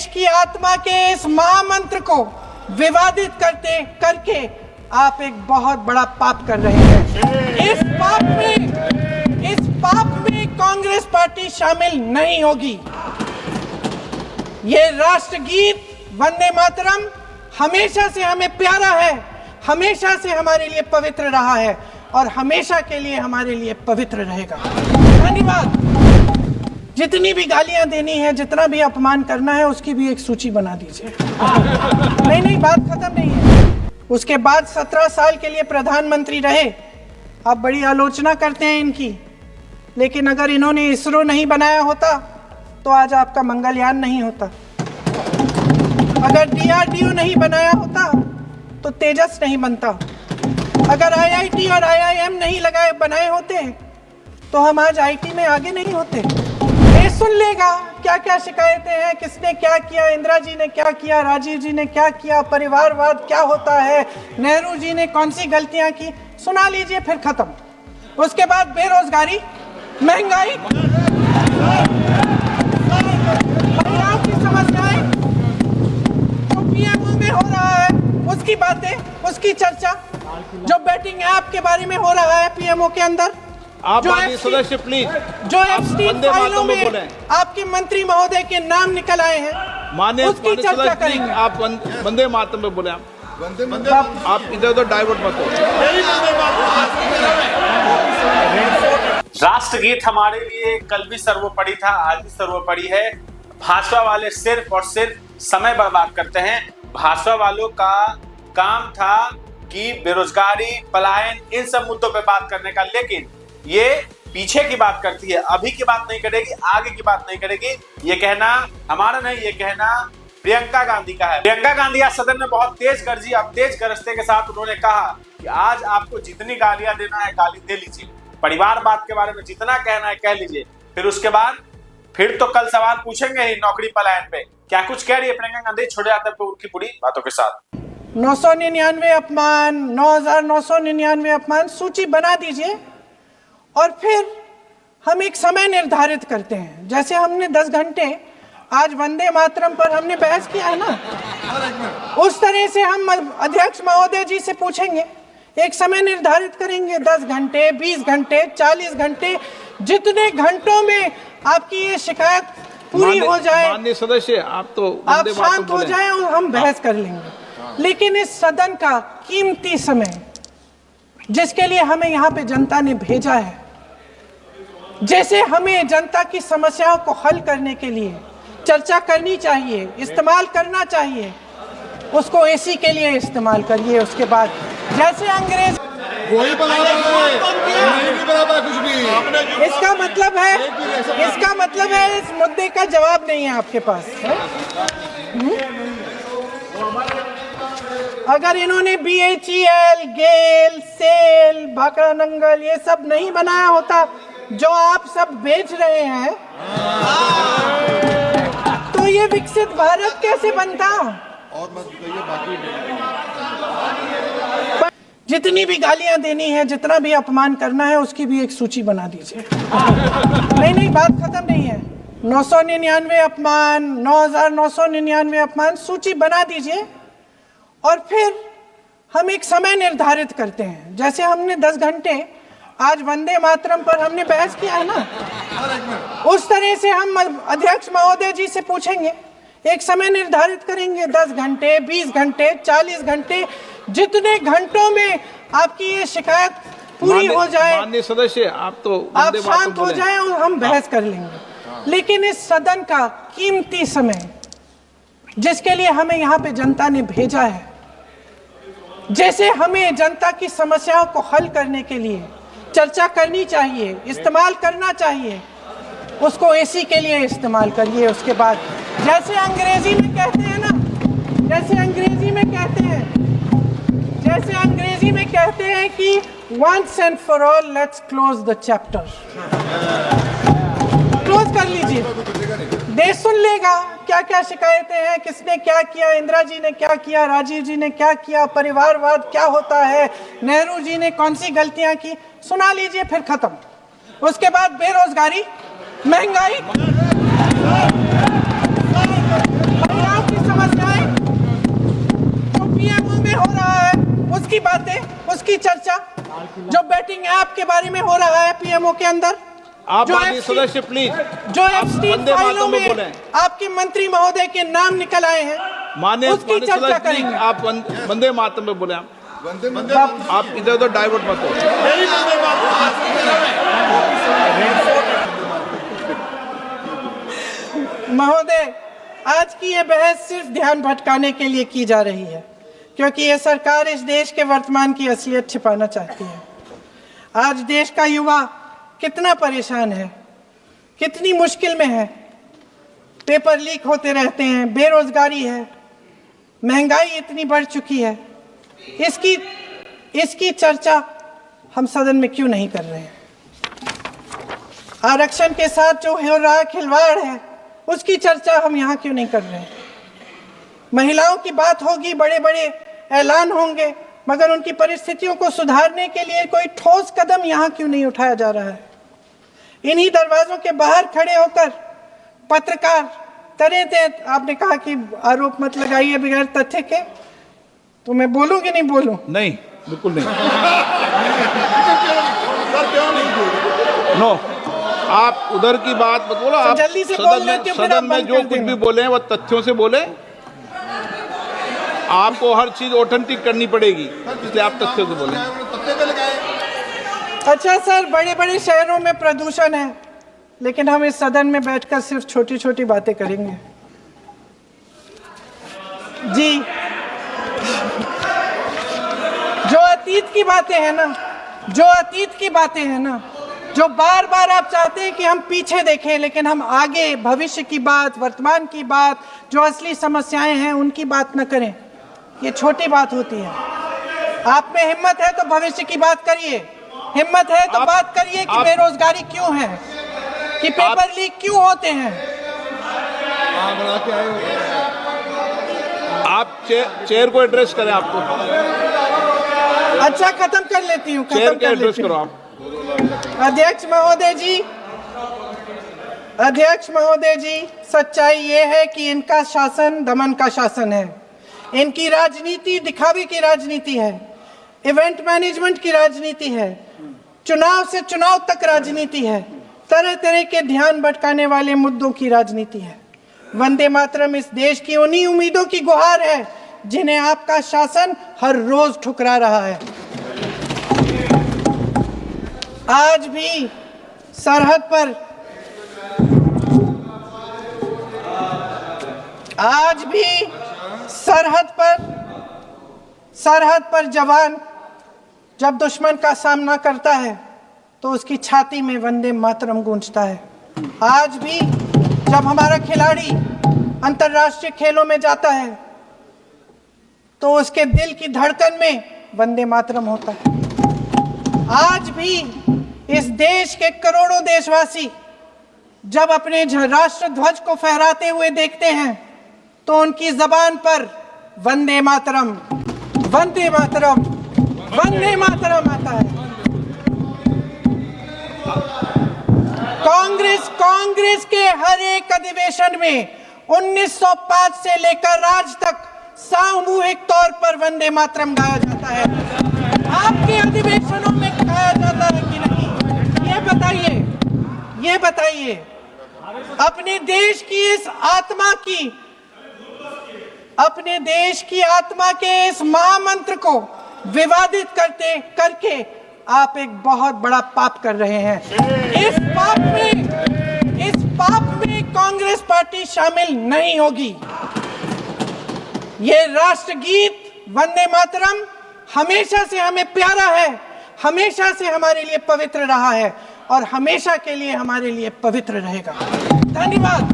देश की आत्मा के इस महामंत्र को विवादित करके आप एक बहुत बड़ा पाप कर रहे हैं। इस पाप में कांग्रेस पार्टी शामिल नहीं होगी। ये राष्ट्रगीत वंदे मातरम हमेशा से हमें प्यारा है, हमेशा से हमारे लिए पवित्र रहा है और हमेशा के लिए हमारे लिए पवित्र रहेगा। धन्यवाद। जितनी भी गालियां देनी है, जितना भी अपमान करना है, उसकी भी एक सूची बना दीजिए। नहीं, बात खत्म नहीं है। उसके बाद 17 साल के लिए प्रधानमंत्री रहे। आप बड़ी आलोचना करते हैं इनकी, लेकिन अगर इन्होंने इसरो नहीं बनाया होता तो आज आपका मंगलयान नहीं होता। अगर DRDO नहीं बनाया होता तो तेजस नहीं बनता। अगर IIT और IIM नहीं बनाए होते तो हम आज IT में आगे नहीं होते। ये सुन लेगा क्या क्या शिकायतें हैं, किसने क्या किया, इंदिरा जी ने क्या किया, राजीव जी ने क्या किया, परिवारवाद क्या होता है, नेहरू जी ने कौन सी गलतियां की, सुना लीजिए, फिर खत्म। उसके बाद बेरोजगारी, महंगाई, महिलाओं की समस्याएं, जो PMO में हो रहा है उसकी बातें, उसकी चर्चा, जो बैटिंग ऐप के बारे में हो रहा है PMO के अंदर, आप सदस्य प्लीज, जो एप्स्टीन फाइलों में आपके मंत्री महोदय के नाम निकल आए हैं, माननीय उसकी चर्चा करेंगे। आप वंदे मातरम में बोले, आप इधर उधर डाइवर्ट मत हो। राष्ट्रगीत हमारे लिए कल भी सर्वोपरि था, आज भी सर्वोपरि है। भाजपा वाले सिर्फ और सिर्फ समय बर्बाद करते हैं। भाजपा वालों का काम था कि बेरोजगारी, पलायन, इन सब मुद्दों पे बात करने का, लेकिन ये पीछे की बात करती है, अभी की बात नहीं करेगी, आगे की बात नहीं करेगी। ये कहना हमारा नहीं, ये कहना प्रियंका गांधी का है। प्रियंका गांधी आज सदन में बहुत तेज गरजी, अब तेज गरजते के साथ उन्होंने कहा कि आज आपको जितनी गालियां देना है गाली दे लीजिए, परिवारवाद के बारे में जितना कहना है कह लीजिए, फिर उसके बाद फिर तो कल सवाल पूछेंगे ही नौकरी पलायन पे। क्या कुछ कह रही है प्रियंका गांधी छोटे हाथ पे उनकी पूरी बातों के साथ? 999 अपमान, 9999 अपमान, सूची बना दीजिए और फिर हम एक समय निर्धारित करते हैं। जैसे हमने 10 घंटे आज वंदे मातरम पर हमने बहस किया है ना, उस तरह से हम अध्यक्ष महोदय जी से पूछेंगे, एक समय निर्धारित करेंगे, 10 घंटे, 20 घंटे, 40 घंटे, जितने घंटों में आपकी ये शिकायत पूरी हो जाए, माननीय सदस्य आप शांत हो जाए और हम बहस कर लेंगे। लेकिन इस सदन का कीमती समय, जिसके लिए हमें यहाँ पे जनता ने भेजा है, जैसे हमें जनता की समस्याओं को हल करने के लिए चर्चा करनी चाहिए, इस्तेमाल करना चाहिए, उसको AC के लिए इस्तेमाल करिए। उसके बाद जैसे अंग्रेज वही बराबर कुछ भी, इसका मतलब है इस मुद्दे का जवाब नहीं है आपके पास है? अगर इन्होंने BHEL, गेल, सेल, भाखड़ा नंगल ये सब नहीं बनाया होता जो आप सब बेच रहे हैं, तो ये विकसित भारत कैसे बनता? और मत कहिए बाकी। जितनी भी गालियां देनी है, जितना भी अपमान करना है, उसकी भी एक सूची बना दीजिए। नहीं, बात खत्म नहीं है। 999 अपमान, 9999 अपमान, सूची बना दीजिए और फिर हम एक समय निर्धारित करते हैं। जैसे हमने 10 घंटे आज वंदे मातरम पर हमने बहस किया है ना, उस तरह से हम अध्यक्ष महोदय जी से पूछेंगे, एक समय निर्धारित करेंगे, 10 घंटे, 20 घंटे, 40 घंटे, जितने घंटों में आपकी ये शिकायत पूरी हो जाए, माननीय सदस्य आप शांत हो जाए और हम बहस कर लेंगे। लेकिन इस सदन का कीमती समय, जिसके लिए हमें यहाँ पे जनता ने भेजा है, जैसे हमें जनता की समस्याओं को हल करने के लिए चर्चा करनी चाहिए, इस्तेमाल करना चाहिए, उसको AC के लिए इस्तेमाल करिए। उसके बाद जैसे अंग्रेजी में कहते हैं ना, जैसे अंग्रेजी में कहते हैं कि once and for all let's close the chapter, close कर लीजिए। देश सुन लेगा क्या क्या शिकायतें हैं, किसने क्या किया, इंदिरा जी ने क्या किया, राजीव जी ने क्या किया, परिवारवाद क्या होता है, नेहरू जी ने कौन सी गलतियां की, सुना लीजिए, फिर खत्म। उसके बाद बेरोजगारी, महंगाई, बातें, उसकी चर्चा, जो बैटिंग ऐप के बारे में हो रहा है पीएमओ के अंदर, आप जो माननीय सदस्य प्लीज जो एफस्टीन वंदे फाइलों मातरम में में बोलें। आपके मंत्री महोदय के नाम निकल आए हैं, माननीय उसकी चर्चा सदस्य प्लीज करेंगे। आप वंदे मातरम में बोले। आप इधर उधर डाइवर्ट मत हो। महोदय, आज की ये बहस सिर्फ ध्यान भटकाने के लिए की जा रही है, क्योंकि ये सरकार इस देश के वर्तमान की असलियत छिपाना चाहती है। आज देश का युवा कितना परेशान है, कितनी मुश्किल में है, पेपर लीक होते रहते हैं, बेरोजगारी है, महंगाई इतनी बढ़ चुकी है, इसकी चर्चा हम सदन में क्यों नहीं कर रहे हैं? आरक्षण के साथ जो हो रहा खिलवाड़ है, उसकी चर्चा हम यहाँ क्यों नहीं कर रहे हैं? महिलाओं की बात होगी, बड़े बड़े ऐलान होंगे, मगर उनकी परिस्थितियों को सुधारने के लिए कोई ठोस कदम यहाँ क्यों नहीं उठाया जा रहा है? इन्हीं दरवाजों के बाहर खड़े होकर पत्रकार तरह आपने कहा कि आरोप मत लगाइए बगैर तथ्य के, तो मैं बोलूं कि नहीं बोलूं? नहीं, बिल्कुल नहीं। नो, आप उधर की बात मत बोलो। आप जल्दी से बोल लेते हो, फिर आप सदन में बंद जो कर कुछ देना। भी बोले वो तथ्यों से बोले। आपको हर चीज ऑथेंटिक करनी पड़ेगी, इसलिए आप तथ्यों से बोले। अच्छा सर, बड़े बड़े शहरों में प्रदूषण है, लेकिन हम इस सदन में बैठकर सिर्फ छोटी छोटी बातें करेंगे। जी, जो अतीत की बातें हैं ना, जो बार बार आप चाहते हैं कि हम पीछे देखें, लेकिन हम आगे भविष्य की बात, वर्तमान की बात, जो असली समस्याएं हैं उनकी बात न करें, ये छोटी बात होती है। आप में हिम्मत है तो भविष्य की बात करिए, हिम्मत है तो बात करिए कि बेरोजगारी क्यों है, कि पेपर लीक क्यों होते हैं। आप चेयर को एड्रेस करें। आपको अच्छा, खत्म कर लेती हूँ, चेयर के एड्रेस करो आप। अध्यक्ष महोदय जी, सच्चाई ये है कि इनका शासन दमन का शासन है। इनकी राजनीति दिखावे की राजनीति है, इवेंट मैनेजमेंट की राजनीति है, चुनाव से चुनाव तक राजनीति है, तरह तरह के ध्यान भटकाने वाले मुद्दों की राजनीति है। वंदे मातरम इस देश की उन्हीं उम्मीदों की गुहार है जिन्हें आपका शासन हर रोज ठुकरा रहा है। आज भी सरहद पर जवान जब दुश्मन का सामना करता है तो उसकी छाती में वंदे मातरम गूंजता है। आज भी जब हमारा खिलाड़ी अंतर्राष्ट्रीय खेलों में जाता है तो उसके दिल की धड़कन में वंदे मातरम होता है। आज भी इस देश के करोड़ों देशवासी जब अपने राष्ट्र ध्वज को फहराते हुए देखते हैं तो उनकी जबान पर वंदे मातरम, वंदे मातरम, वंदे मातरम आता है। कांग्रेस के हर एक अधिवेशन में 1905 से लेकर आज तक सामूहिक तौर पर वंदे मातरम गाया जाता है। आपके अधिवेशनों में गाया जाता है कि नहीं, ये बताइए। अपने देश की आत्मा के इस महामंत्र को विवादित करके आप एक बहुत बड़ा पाप कर रहे हैं। इस पाप में कांग्रेस पार्टी शामिल नहीं होगी। ये राष्ट्रगीत वंदे मातरम हमेशा से हमें प्यारा है, हमेशा से हमारे लिए पवित्र रहा है और हमेशा के लिए हमारे लिए पवित्र रहेगा। धन्यवाद।